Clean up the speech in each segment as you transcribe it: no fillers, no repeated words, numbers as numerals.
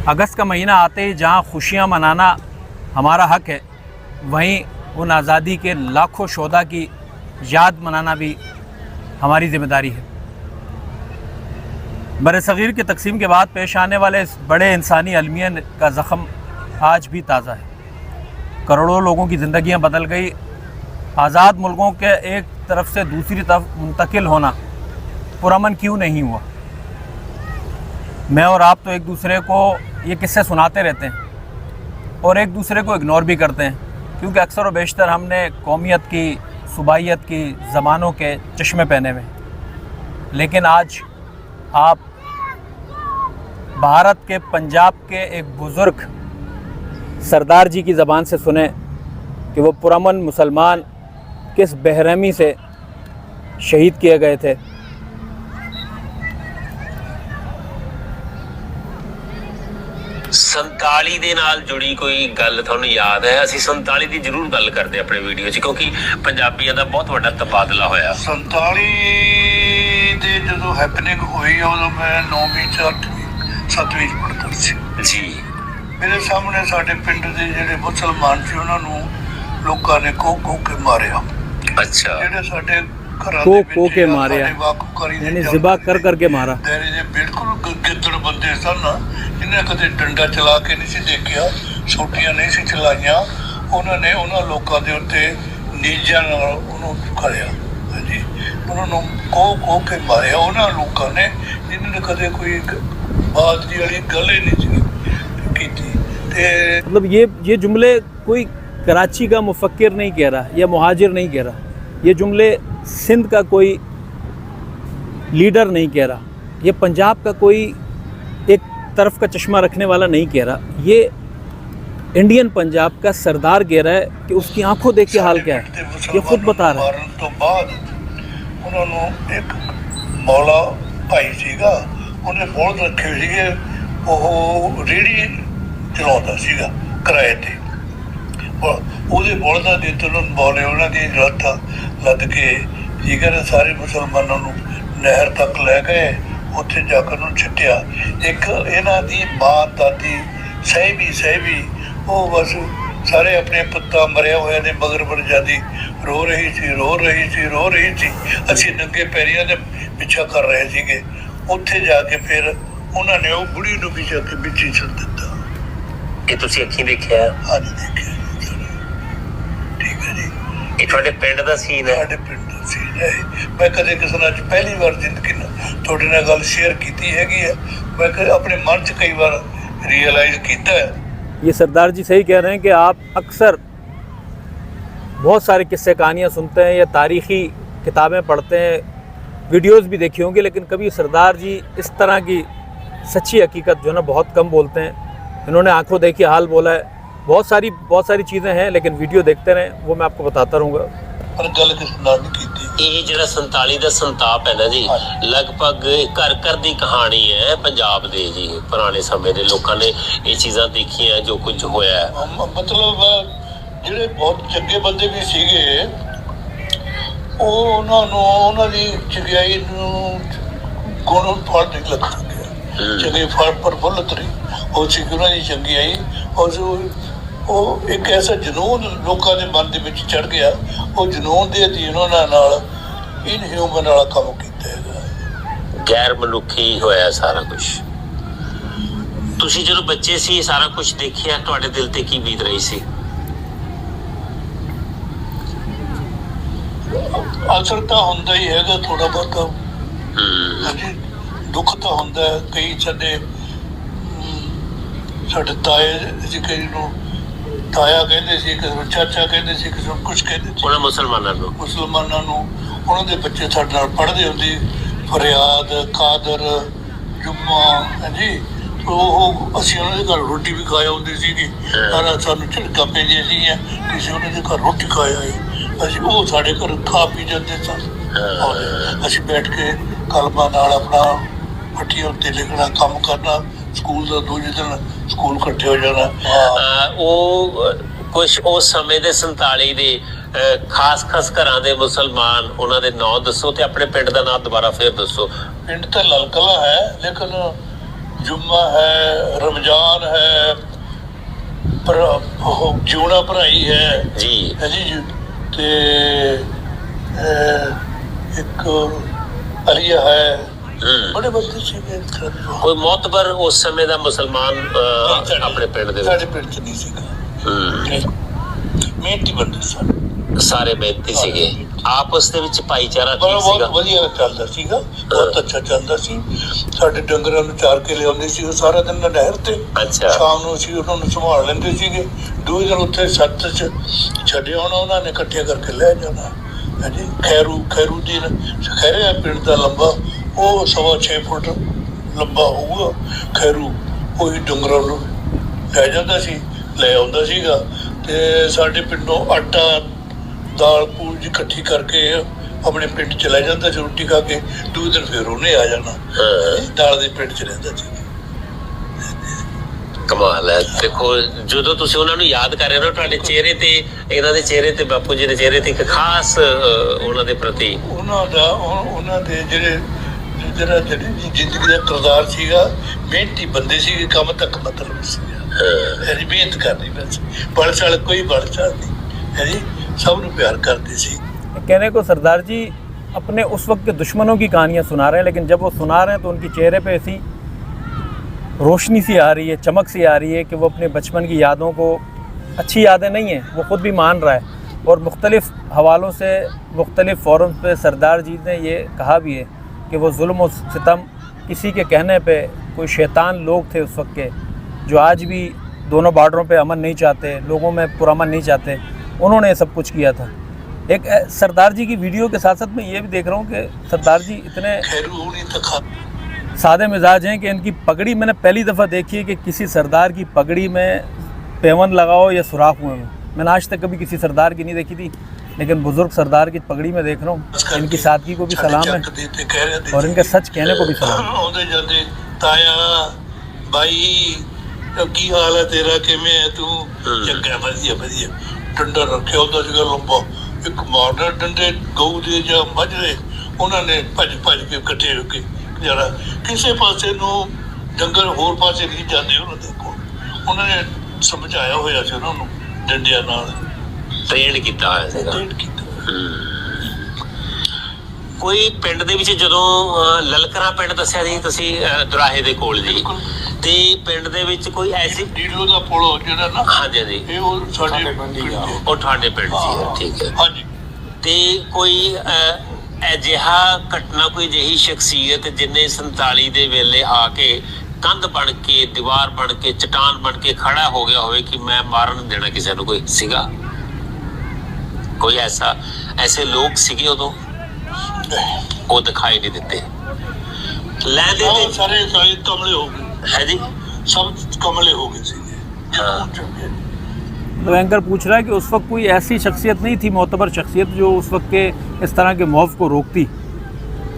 अगस्त का महीना आते ही जहाँ खुशियाँ मनाना हमारा हक है, वहीं उन आज़ादी के लाखों शोधा की याद मनाना भी हमारी ज़िम्मेदारी है। बरसग़ीर की तक़सीम के बाद पेश आने वाले इस बड़े इंसानी अलमियन का ज़ख़म आज भी ताज़ा है। करोड़ों लोगों की ज़िंदगियाँ बदल गई। आज़ाद मुल्कों के एक तरफ से दूसरी तरफ मुंतकिल होना पुरअमन क्यों नहीं हुआ? मैं और आप तो एक दूसरे को ये किस्से सुनाते रहते हैं और एक दूसरे को इग्नोर भी करते हैं, क्योंकि अक्सर व बेशतर हमने कौमियत की, सूबाइयत की ज़मानों के चश्मे पहने हुए। लेकिन आज आप भारत के पंजाब के एक बुज़ुर्ग सरदार जी की ज़बान से सुने कि वो पुरअमन मुसलमान किस बेरहमी से शहीद किए गए थे। संताली दे नाल जुड़ी कोई गल तुहानूं याद है? असीं संताली दी जरूर गल करते अपने वीडियो च, क्योंकि पंजाबियों दा बहुत वड्डा तबादला होया। संताली दे जदों हैपनिंग हुई उदों मैं 9वीं 8वीं 7वीं पढ़दा सी जी। मेरे सामने साडे पिंड दे जिहड़े मुसलमान सी उन्हां नूं लोकां ने को के मारिया। अच्छा। जिहड़े साडे घरां को के मारिया, यानी ज़िबा कर के मारा। जे बिल्कुल गिद्दड़ बंदे सन, इन्हें कदे डंडा चला के नहीं सी देखिया, छोटियां नहीं सी चलाइयां। उन्होंने उन्हां लोकां दे उत्ते नीजां नाल उन्होंने करिया। जी, उन्होंने को के मारिया उन्हां लोकां ने जिन्होंने कदे कोई बहादुरी वाली गल ही नहीं की थी। मतलब ये जुमले कोई कराची का मुफक्किर नहीं कह रहा या मुहाजिर नहीं कह रहा, ये जुमले सिंध का कोई लीडर नहीं कह रहा, ये पंजाब का कोई एक तरफ का चश्मा रखने वाला नहीं कह रहा, ये इंडियन पंजाब का सरदार कह रहा है कि उसकी आंखों देख के हाल क्या है, ये खुद बता रहा है। तो बाद उन्होंने एक मौला भाई सीगा, उन्हें बौलद रखे सीगे, वो रेड़ी चलाता सीगा किराए ते। ਉਹਦੇ ਬੋਲਦਾਂ ਦੇ ਤੋਂ ਬੋਲੇ ਉਹਨਾਂ ਦੀ ਰਾਤਾਂ ਲੱਦ ਕੇ ਠੀਕ ਹੈ ਸਾਰੇ ਮੁਸਲਮਾਨਾਂ ਨੂੰ ਨਹਿਰ ਤੱਕ ਲੈ ਗਏ, ਉੱਥੇ ਜਾ ਕੇ ਉਹਨੂੰ ਛੱਡਿਆ। ਇੱਕ ਇਹਨਾਂ ਦੀ ਮਾਂ ਦਾਦੀ ਸਹਿਬੀ ਉਹ ਬਸ ਸਾਰੇ ਆਪਣੇ ਪੁੱਤਾਂ ਮਰਿਆ ਹੋਇਆ ਦੇ ਮਗਰ ਬਣ ਜਾਂਦੀ ਰੋ ਰਹੀ ਸੀ। ਅਸੀਂ ਨੰਗੇ ਪੈਰੀਆਂ ਦੇ ਪਿੱਛਾ ਕਰ ਰਹੇ ਸੀਗੇ। ਉੱਥੇ ਜਾ ਕੇ ਫਿਰ ਉਹਨਾਂ ਨੇ ਉਹ ਬੁੜੀ ਨੂੰ ਵੀ ਜਾ ਕੇ ਵਿੱਚ ਹੀ ਛੱਡ ਦਿੱਤਾ। ਇਹ ਤੁਸੀਂ ਅੱਖੀਂ ਦੇਖਿਆ? ਹਾਂਜੀ ਦੇਖਿਆ। ਇਹ ਤੁਹਾਡੇ ਪਿੰਡ ਦਾ ਸੀਨ ਹੈ? ਸਾਡੇ ਪਿੰਡ ਦਾ ਸੀਨ ਹੈ। ਮੈਂ ਕਦੇ ਕਿਸੇ ਨਾਲ ਪਹਿਲੀ ਵਾਰ ਜ਼ਿੰਦਗੀ ਨਾਲ ਤੁਹਾਡੇ ਨਾਲ ਗੱਲ ਸ਼ੇਅਰ ਕੀਤੀ ਹੈਗੀ ਹੈ। मैं अपने मन से कई बार रियलाइज किया है। ये सरदार जी सही कह रहे हैं कि आप अक्सर बहुत सारे किस्से कहानियाँ सुनते हैं या तारीख़ी किताबें पढ़ते हैं, वीडियोस भी देखी होंगी, लेकिन कभी सरदार जी इस तरह की सच्ची हकीकत जो है ना बहुत कम बोलते हैं। इन्होंने आंखों देखी हाल बोला है। बहुत सारी चीज़ें हैं, लेकिन वीडियो देखते रहें, वो मैं आपको बताता रहूँगा। पर गल किस नाल नहीं कीती। ਇਹ ਜਿਹੜਾ 47 ਦਾ ਸੰਤਾਪ ਹੈ ਨਾ ਜੀ, ਲਗਭਗ ਘਰ ਦੀ ਕਹਾਣੀ ਹੈ ਪੰਜਾਬ ਦੇ ਜੀ। ਪੁਰਾਣੇ ਸਮੇਂ ਦੇ ਲੋਕਾਂ ਨੇ ਇਹ ਚੀਜ਼ਾਂ ਦੇਖੀਆਂ ਜੋ ਕੁਝ ਹੋਇਆ ਹੈ। ਮਤਲਬ ਜਿਹੜੇ ਬਹੁਤ ਚੰਗੇ ਬੰਦੇ ਵੀ ਸੀਗੇ, ਉਹਨਾਂ ਨੂੰ ਉਹਨਾਂ ਦੀ ਚੰਗਿਆਈ ਨੂੰ ਗੁਣ ਫਲ ਨਹੀਂ ਲੱਗਦਾ। ਚੰਗੇ ਫਲ ਪਰ ਫੁੱਲ ਤਰੀ ਉਹ ਸੀ ਉਹਨਾਂ ਦੀ ਚੰਗਿਆਈ। ਉਹ ਇੱਕ ਐਸਾ ਜਨੂਨ ਲੋਕਾਂ ਦੇ ਮਨ ਦੇ ਵਿੱਚ ਚੜ ਗਿਆ। ਉਹ ਜਨੂਨ ਦੇ ਅਧੀਨ ਉਹਨਾਂ ਨਾਲ ਇਨਹਿਊਮਨ ਵਾਲਾ ਕੰਮ ਕੀਤਾ ਹੈਗਾ। ਗੈਰ ਮਨੁੱਖੀ ਹੋਇਆ ਸਾਰਾ ਕੁਝ। ਤੁਸੀਂ ਜਦੋਂ ਬੱਚੇ ਸੀ ਸਾਰਾ ਕੁਝ ਦੇਖਿਆ, ਤੁਹਾਡੇ ਦਿਲ ਤੇ ਕੀ ਬੀਤ ਰਹੀ ਸੀ? ਅਸਰ ਤਾਂ ਹੁੰਦਾ ਹੀ ਹੈਗਾ ਥੋੜਾ ਬਹੁਤਾ। ਹਾਂਜੀ, ਦੁੱਖ ਤਾਂ ਹੁੰਦਾ ਹੈ। ਕਈ ਸਾਡੇ ਤਾਏ ਸੀ, ਕਈ ਨੂੰ ਤਾਇਆ ਕਹਿੰਦੇ ਸੀ, ਕਿਸੇ ਨੂੰ ਚਾਚਾ ਕਹਿੰਦੇ ਸੀ, ਕਿਸੇ ਨੂੰ ਕੁਛ ਕਹਿੰਦੇ ਸੀ। ਉਹਨਾਂ ਮੁਸਲਮਾਨਾਂ ਨੂੰ ਉਹਨਾਂ ਦੇ ਬੱਚੇ ਸਾਡੇ ਨਾਲ ਪੜ੍ਹਦੇ ਹੁੰਦੇ, ਫਰਿਆਦ, ਕਾਦਰ, ਜੁਮਾ। ਹਾਂਜੀ, ਉਹ ਅਸੀਂ ਉਹਨਾਂ ਦੇ ਘਰ ਰੋਟੀ ਵੀ ਖਾਇਆ ਹੁੰਦੀ ਸੀਗੀ। ਸਾਨੂੰ ਝਿੜਕਾਂ ਪੈਂਦੀਆਂ ਸੀਗੀਆਂ, ਕਿਸੇ ਉਹਨਾਂ ਦੇ ਘਰ ਰੋਟੀ ਖਾਇਆ ਹੈ। ਅਸੀਂ ਉਹ ਸਾਡੇ ਘਰ ਖਾ ਪੀ ਜਾਂਦੇ ਸਨ। ਅਸੀਂ ਬੈਠ ਕੇ ਕਲਮਾਂ ਨਾਲ ਆਪਣਾ ਫੱਟੀਆਂ ਉੱਤੇ ਲਿਖਣਾ, ਕੰਮ ਕਰਨਾ। ਸਕੂਲ ਦਾ ਦੂਜੇ ਦਿਨ ਸਕੂਲ ਇਕੱਠੇ ਹੋ ਜਾਣਾ। ਉਹ ਕੁਛ ਉਸ ਸਮੇਂ ਦੇ 47 ਦੇ ਖਾਸ ਘਰਾਂ ਦੇ ਮੁਸਲਮਾਨ, ਉਹਨਾਂ ਦੇ ਨਾਂ ਦੱਸੋ ਤੇ ਆਪਣੇ ਪਿੰਡ ਦਾ ਨਾਂ ਦੁਬਾਰਾ ਫੇਰ ਦੱਸੋ। ਪਿੰਡ ਤਾਂ ਲਲਕਲਾ ਹੈ, ਲੇਕਿਨ जुम्मा है, रमजान है, पर जिउना भराई है जी जी। ते एक अलिया है, बड़े बंदे सीगे। कोई मोतबर उस समय ਦਾ ਮੁਸਲਮਾਨ ਆਪਣੇ ਪਿੰਡ ਦੇ ਸਾਡੇ ਪਿੰਡ ਚ ਨਹੀਂ ਸੀਗਾ। ਮਿਹਨਤੀ ਬੰਦੇ ਸਨ, ਸਾਰੇ ਮਿਹਨਤੀ ਸੀਗੇ, ਆਪਸ ਦੇ ਵਿੱਚ ਭਾਈਚਾਰਾ ਠੀਕ ਬਹੁਤ ਸੀਗਾ। ਵਧੀਆ ਚੱਲਦਾ ਸੀਗਾ, ਬਹੁਤ ਅੱਛਾ ਚੱਲਦਾ ਸੀ। ਸਾਡੇ ਡੰਗਰਾਂ ਨੂੰ ਚਾਰ ਕੇ ਲਿਆਉਂਦੇ ਸੀ, ਉਹ ਸਾਰਾ ਦਿਨ ਨਹਿਰ ਤੇ, ਅੱਛਾ ਸ਼ਾਮ ਨੂੰ ਅਸੀਂ ਉਹਨਾਂ ਨੂੰ ਸੰਭਾਲ ਲੈਂਦੇ ਸੀਗੇ। 2 ਦਿਨ ਉੱਥੇ ਸੱਤ ਚ ਛੱਡਿਆ ਹੋਣਾ, ਉਹਨਾਂ ਨੇ ਇਕੱਠੇ ਕਰਕੇ ਲੈ ਜਾਣਾ। ਹਾਂਜੀ, ਖੈਰੂ ਦੀ ਖੈਰੇ ਪਿੰਡ ਦਾ ਲੰਬਾ, ਉਹ 6.25 ਫੁੱਟ ਲੰਬਾ ਹੋਊਗਾ ਖੈਰੂ। ਉਹੀ ਡੰਗਰਾਂ ਨੂੰ ਲੈ ਜਾਂਦਾ ਸੀ, ਲੈ ਆਉਂਦਾ ਸੀਗਾ। ਤੇ ਸਾਡੇ ਪਿੰਡੋਂ ਆਟਾ ਦਾਲ ਪੂੰਜ ਇਕੱਠੀ ਕਰਕੇ ਆਪਣੇ ਪਿੰਡ ਚ ਲੈ ਜਾਂਦਾ ਸੀ, ਰੋਟੀ ਖਾ ਕੇ। 2 ਦਿਨ ਫਿਰ ਉਹਨੇ ਆ ਜਾਣਾ, ਦਾਲ ਦੇ ਪਿੰਡ ਚ ਰਹਿੰਦਾ ਸੀ। ਕਮਾਲ ਹੈ। ਦੇਖੋ ਜਦੋਂ ਤੁਸੀਂ ਉਹਨਾਂ ਨੂੰ ਯਾਦ ਕਰ ਰਹੇ ਹੋ, ਤੁਹਾਡੇ ਚਿਹਰੇ ਤੇ, ਇਹਨਾਂ ਦੇ ਚਿਹਰੇ ਤੇ, ਬਾਪੂ ਜੀ ਦੇ ਚਿਹਰੇ ਤੇ ਇੱਕ ਖਾਸ ਉਹਨਾਂ ਦੇ ਪ੍ਰਤੀ ਉਹਨਾਂ ਦੇ ਜਿਹੜਾ ਜਿਹੜੀ ਜ਼ਿੰਦਗੀ ਦਾ ਕਿਰਦਾਰ ਸੀਗਾ, ਮਿਹਨਤੀ ਬੰਦੇ ਸੀਗੇ, ਕੰਮ ਤੱਕ ਮਤਲਬ ਸੀਗਾ। ਹੈਰੀ ਮਿਹਨਤ ਕਰਨੀ ਬਸ, ਬਲਸ਼ਾਲ ਕੋਈ ਬਲਸ਼ਾਲ नहीं है जी, सब ਨੂੰ प्यार करते सी। कहने को सरदार जी अपने उस वक्त के दुश्मनों की कहानियाँ सुना रहे हैं, लेकिन जब वो सुना रहे हैं तो उनके चेहरे पे ऐसी रोशनी सी आ रही है, चमक सी आ रही है कि वो अपने बचपन की यादों को, अच्छी यादें नहीं हैं, वो ख़ुद भी मान रहा है। और मुख्तलिफ़ हवालों से मुख्तलिफ़ फ़ोरम पे सरदार जी ने ये कहा भी है कि वो जुल्म और सितम किसी के कहने पे, कोई शैतान लोग थे उस वक्त के, जो आज भी दोनों बॉर्डरों पे अमन नहीं चाहते, लोगों में पुरअमन नहीं चाहते, उन्होंने ये सब कुछ किया था। एक सरदार जी की वीडियो के साथ साथ मैं ये भी देख रहा हूँ कि सरदार जी इतने सादे मिजाज हैं कि इनकी पगड़ी मैंने पहली दफ़ा देखी है कि किसी सरदार की पगड़ी में पेवन लगाओ या सुराख हुए हैं। मैंने आज तक कभी किसी सरदार की नहीं देखी थी, लेकिन बुजुर्ग सरदार की पगड़ी में देख रहा हूँ। इनकी सादगी को भी सलाम है और इनके सच कहने को भी सलाम है। ताया भाई की हाल है तेरा, किवें है तू? चंगा, वधिया वधिया। डंडा रखिया होंदा सीगा लंबा, एक मारदा डंडे गऊ दे जां मੱਝ ਦੇ, ਉਹਨਾਂ ਨੇ ਭੱਜ ਕੇ ਇਕੱਠੇ ਹੋ ਕੇ ਜਾਣਾ। ਕਿਸੇ ਪਾਸੇ ਨੂੰ ਜੰਗਲ ਹੋਰ ਪਾਸੇ ਨਹੀਂ ਜਾਂਦੇ ਉਹਨਾਂ ਦੇ ਕੋਲ। ਉਹਨਾਂ ਨੇ ਸਮਝਾਇਆ ਹੋਇਆ ਸੀ ਉਹਨਾਂ ਨੂੰ ਡੰਡਿਆਂ ਨਾਲ, ਟ੍ਰੇਨ ਕੀਤਾ ਹੋਇਆ ਸੀਗਾ। ਟ੍ਰੇਨ ਕੀਤਾ। ਕੋਈ ਪਿੰਡ ਦੇ ਵਿੱਚ ਜਦੋਂ ਲਲਕਰਾ ਪਿੰਡ ਦੱਸਿਆ ਜੀ ਤੁਸੀਂ, ਦੁਰਾਹੇ ਦੇ ਕੋਲ ਜੀ, ਤੇ ਪਿੰਡ ਦੇ ਵਿੱਚ ਕੋਈ ਐਸੀ ਡੀਡੀਓ ਦਾ ਪੁਲ ਜਿਹੜਾ ਨਾ, ਹਾਂਜੀ ਹਾਂਜੀ, ਇਹ ਉਹ ਸਾਡੇ ਉਹ ਤੁਹਾਡੇ ਪਿੰਡ ਜੀ? ਠੀਕ ਹੈ। ਹਾਂਜੀ। ਤੇ ਕੋਈ ਅਜਿਹਾ ਘਟਨਾ, ਕੋਈ ਅਜਿਹੀ ਸ਼ਖਸੀਅਤ ਜਿਹਨੇ 47 ਦੇ ਵੇਲੇ ਆ ਕੇ ਕੰਧ ਬਣ ਕੇ, ਦੀਵਾਰ ਬਣ ਕੇ, ਚਟਾਨ ਬਣ ਕੇ ਖੜਾ ਹੋ ਗਿਆ ਹੋਵੇ ਕਿ ਮੈਂ ਮਾਰਨ ਦੇਣਾ ਕਿਸੇ ਨੂੰ, ਕੋਈ ਸੀਗਾ? ਕੋਈ ਐਸੇ ਲੋਕ ਸੀਗੇ ਉਦੋਂ? ਉਹ ਦਿਖਾਈ ਨਹੀਂ ਦਿੱਤੇ। ਲੈਂਦੇ ਤੇ ਸਾਰੇ ਕਮਲੇ ਹੋ ਗਏ है जी, सब कमले हो गए थे। तो एंकर पूछ रहा है कि उस वक्त कोई ऐसी शख्सियत नहीं थी, मोतबर शख्सियत, जो उस वक्त के इस तरह के मौक़ को रोकती,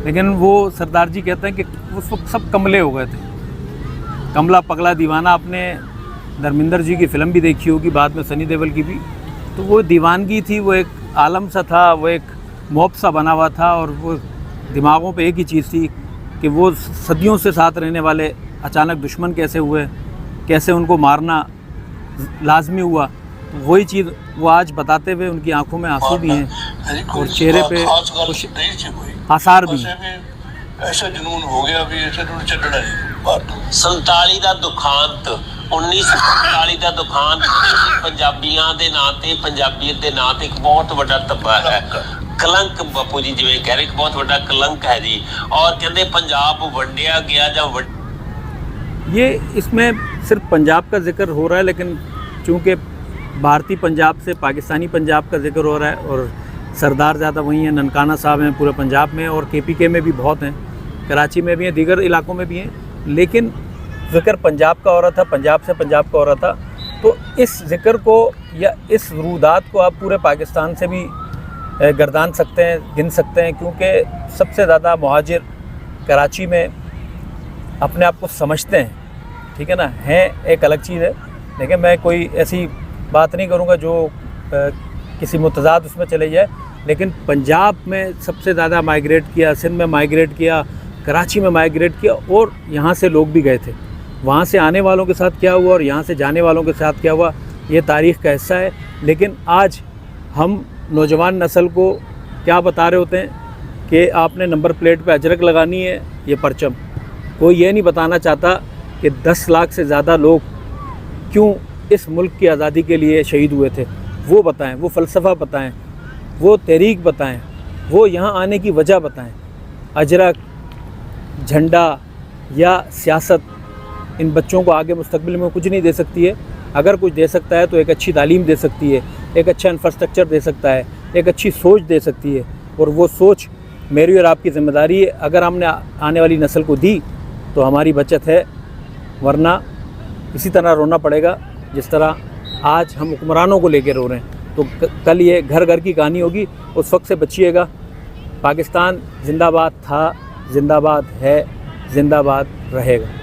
लेकिन वो सरदार जी कहते हैं कि उस वक्त सब कमले हो गए थे। कमला पगला दीवाना, आपने धर्मेंद्र जी की फ़िल्म भी देखी होगी, बाद में सनी देओल की भी। तो वो दीवानगी थी, वो एक आलम सा था, वो एक मौक़ सा बना हुआ था, और वो दिमागों पे एक ही चीज़ थी कि वो सदियों से साथ रहने वाले अचानक दुश्मन कैसे हुए, कैसे उनको मारना लाजमी हुआ। तो वही चीज़ वो आज बताते हुए उनकी आंखों में आंसू भी हैं और चेहरे पे कुछ आसार भी हैं। ऐसा जुनून हो गया भी ऐसे ਨੂੰ ਛੱਡਣਾ ਨਹੀਂ। 47 ਦਾ ਦੁਖਾਂਤ, 1947 ਦਾ ਦੁਖਾਂਤ ਪੰਜਾਬੀਆਂ ਦੇ ਨਾਂ ਤੇ, ਪੰਜਾਬੀਅਤ ਦੇ ਨਾਂ ਤੇ ਇੱਕ ਬਹੁਤ ਵੱਡਾ ਧੱਬਾ ਹੈ, ਕਲੰਕ। ਬਾਪੂ ਜੀ ਜਿਵੇਂ ਕਹਿ ਰਹੇ, ਇੱਕ ਬਹੁਤ ਵੱਡਾ ਕਲੰਕ ਹੈ ਜੀ। ਔਰ ਕਹਿੰਦੇ ਪੰਜਾਬ ਵੰਡਿਆ ਗਿਆ ਜਾਂ ये इसमें सिर्फ पंजाब का जिक्र हो रहा है, लेकिन चूँकि भारतीय पंजाब से पाकिस्तानी पंजाब का जिक्र हो रहा है और सरदार ज़्यादा वहीं हैं, ननकाना साहब हैं पूरे पंजाब में, और KPK में भी बहुत हैं, कराची में भी हैं, दीगर इलाकों में भी हैं, लेकिन ज़िक्र पंजाब का हो रहा था, पंजाब से पंजाब का हो रहा था। तो इस ज़िक्र को या इस रूदात को आप पूरे पाकिस्तान से भी गर्दान सकते हैं, गिन सकते हैं, क्योंकि सबसे ज़्यादा मुहाजिर कराची में अपने आप को समझते हैं, ठीक है ना, है एक अलग चीज़ है। लेकिन मैं कोई ऐसी बात नहीं करूँगा जो किसी मुतज़ाद उसमें चले जाए, लेकिन पंजाब में सबसे ज़्यादा माइग्रेट किया, सिंध में माइग्रेट किया, कराची में माइग्रेट किया, और यहाँ से लोग भी गए थे। वहाँ से आने वालों के साथ क्या हुआ और यहाँ से जाने वालों के साथ क्या हुआ, ये तारीख़ का हिस्सा है। लेकिन आज हम नौजवान नस्ल को क्या बता रहे होते हैं कि आपने नंबर प्लेट पे अजरक लगानी है, ये परचम। कोई ये नहीं बताना चाहता कि 10 लाख से ज़्यादा लोग क्यों इस मुल्क की आज़ादी के लिए शहीद हुए थे, वो बताएं, वो फ़लसफ़ा बताएं, वो तहरीक बताएं, वो यहाँ आने की वजह बताएं। अजरक, झंडा या सियासत इन बच्चों को आगे मुस्तकबिल में कुछ नहीं दे सकती है। अगर कुछ दे सकता है तो एक अच्छी तालीम दे सकती है, एक अच्छा इंफ्रास्ट्रक्चर दे सकता है, एक अच्छी सोच दे सकती है। और वो सोच मेरी और आपकी ज़िम्मेदारी है। अगर हमने आने वाली नस्ल को दी तो हमारी बचत है, वरना इसी तरह रोना पड़ेगा जिस तरह आज हम हुक्मरानों को लेकर रो रहे हैं। तो कल ये घर घर की कहानी होगी, उस वक्त से बचिएगा। पाकिस्तान जिंदाबाद था, जिंदाबाद है, जिंदाबाद रहेगा।